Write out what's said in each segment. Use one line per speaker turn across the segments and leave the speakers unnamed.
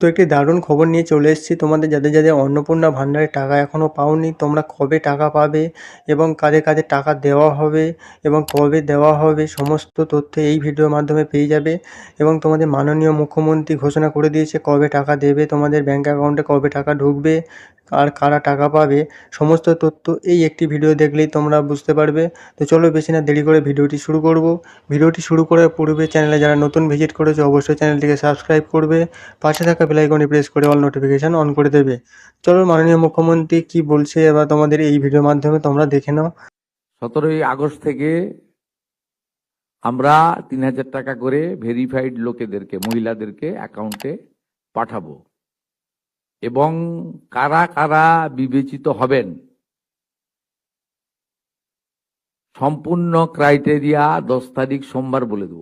তো একটি দারুণ খবর নিয়ে চলে এসেছি তোমাদের, যাদের যাদের অন্নপূর্ণা ভান্ডারের টাকা এখনও পাওনি, তোমরা কবে টাকা পাবে এবং কাদের কাদের টাকা দেওয়া হবে এবং কবে দেওয়া হবে সমস্ত তথ্য এই ভিডিওর মাধ্যমে পেয়ে যাবে। এবং তোমাদের মাননীয় মুখ্যমন্ত্রী ঘোষণা করে দিয়েছে কবে টাকা দেবে, তোমাদের ব্যাঙ্ক অ্যাকাউন্টে কবে টাকা ঢুকবে, আর কারা টাকা পাবে, সমস্ত তথ্য এই একটি ভিডিও দেখলেই তোমরা বুঝতে পারবে। তো চলো বেশি না দেরি করে ভিডিওটি শুরু করব। ভিডিওটি শুরু করার পূর্বে চ্যানেলে যারা নতুন ভিজিট করেছে অবশ্যই চ্যানেলটিকে সাবস্ক্রাইব করবে, পাশে থাকা বেল আইকনে প্রেস করে অল নোটিফিকেশান অন করে দেবে। চলো মাননীয় মুখ্যমন্ত্রী কি বলছে এবার তোমাদের এই ভিডিওর মাধ্যমে তোমরা দেখে নাও।
17ই আগস্ট থেকে আমরা 3000 টাকা করে ভেরিফাইড লোকেদেরকে, মহিলাদেরকে অ্যাকাউন্টে পাঠাবো এবং কারা কারা বিবেচিত হবেন সম্পূর্ণ ক্রাইটেরিয়া 10 তারিখ সোমবার বলে দেব।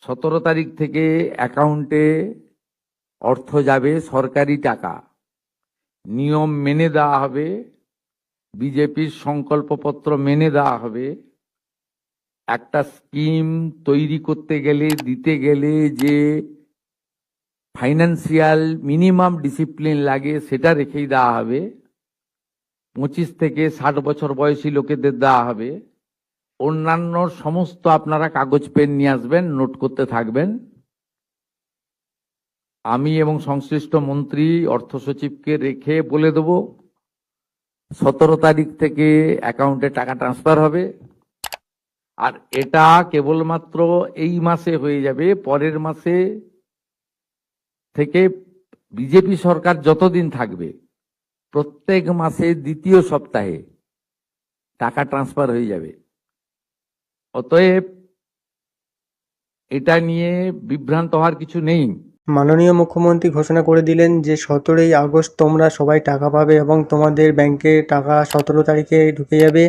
17 তারিখ থেকে অ্যাকাউন্টে অর্থ যাবে, সরকারি টাকা, নিয়ম মেনে দেওয়া হবে, বিজেপির সংকল্পপত্র মেনে দেওয়া হবে। একটা স্কিম তৈরি করতে গেলে, দিতে গেলে যে ফাইন্যান্সিয়াল মিনিমাম ডিসিপ্লিন লাগে সেটা রেখেই দেওয়া হবে। 25 থেকে 60 বছর বয়সী লোকেদের দেওয়া হবে। অন্যান্য সমস্ত আপনারা কাগজ পেন নিয়ে আসবেন, নোট করতে থাকবেন। আমি এবং সংশ্লিষ্ট মন্ত্রী অর্থ সচিবকে রেখে বলে দেব 17 তারিখ থেকে অ্যাকাউন্টে টাকা ট্রান্সফার হবে। আর এটা কেবলমাত্র এই মাসে হয়ে যাবে, পরের মাসে থেকে বিজেপি সরকার যতদিন থাকবে প্রত্যেক মাসে দ্বিতীয় সপ্তাহে টাকা ট্রান্সফার হয়ে যাবে। অতএব এটা নিয়ে বিভ্রান্ত হওয়ার কিছু নেই।
মাননীয় মুখ্যমন্ত্রী ঘোষণা করে দিলেন যে 17ই আগস্ট তোমরা সবাই টাকা পাবে এবং তোমাদের ব্যাংকে টাকা 17 তারিখে ঢুকে যাবে।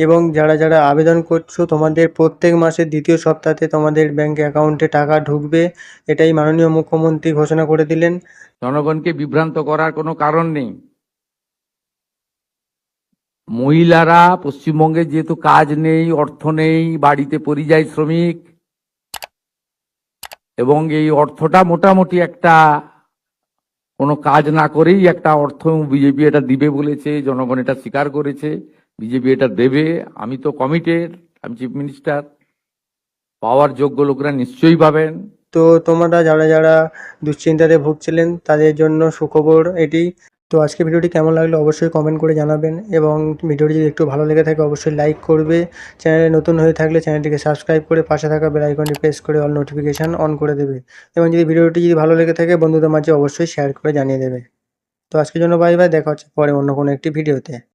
এবং যারা যারা আবেদন করছো তোমাদের প্রত্যেক মাসের দ্বিতীয় সপ্তাহে তোমাদের ব্যাংক অ্যাকাউন্টে টাকা ঢুকবে, এটাই মাননীয় মুখ্যমন্ত্রী ঘোষণা করে দিলেন।
জনগণকে বিভ্রান্ত করার কোনো কারণ নেই। মহিলারা পশ্চিমবঙ্গে যেহেতু কাজ নেই, অর্থ নেই, বাড়িতে পরিযায়ী শ্রমিক, এবং এই অর্থটা মোটামুটি একটা কোনো কাজ না করেই একটা অর্থ বিজেপি এটা দিবে বলেছে, জনগণ এটা স্বীকার করেছে, বিজেপি এটা দেবে। আমি তো কমিটেড, আমি চিফ মিনিস্টার, পাওয়ার যোগ্য লোকরা নিশ্চয়ই পাবেন।
তো তোমরা যারা যারা দুশ্চিন্তাতে ভুগছিলেন তাদের জন্য সুখবর এটি। তো আজকে ভিডিওটি কেমন লাগলো অবশ্যই কমেন্ট করে জানাবেন, এবং ভিডিওটি যদি একটু ভালো লেগে থাকে অবশ্যই লাইক করবে। চ্যানেলে নতুন হয়ে থাকলে চ্যানেলটিকে সাবস্ক্রাইব করে পাশে থাকা বেল আইকনটি প্রেস করে অল নোটিফিকেশান অন করে দেবে। এবং যদি ভিডিওটি যদি ভালো লেগে থাকে বন্ধুদের মাঝে অবশ্যই শেয়ার করে জানিয়ে দেবে। তো আজকের জন্য বাই বাই, দেখা হচ্ছে পরে অন্য কোনো একটি ভিডিওতে।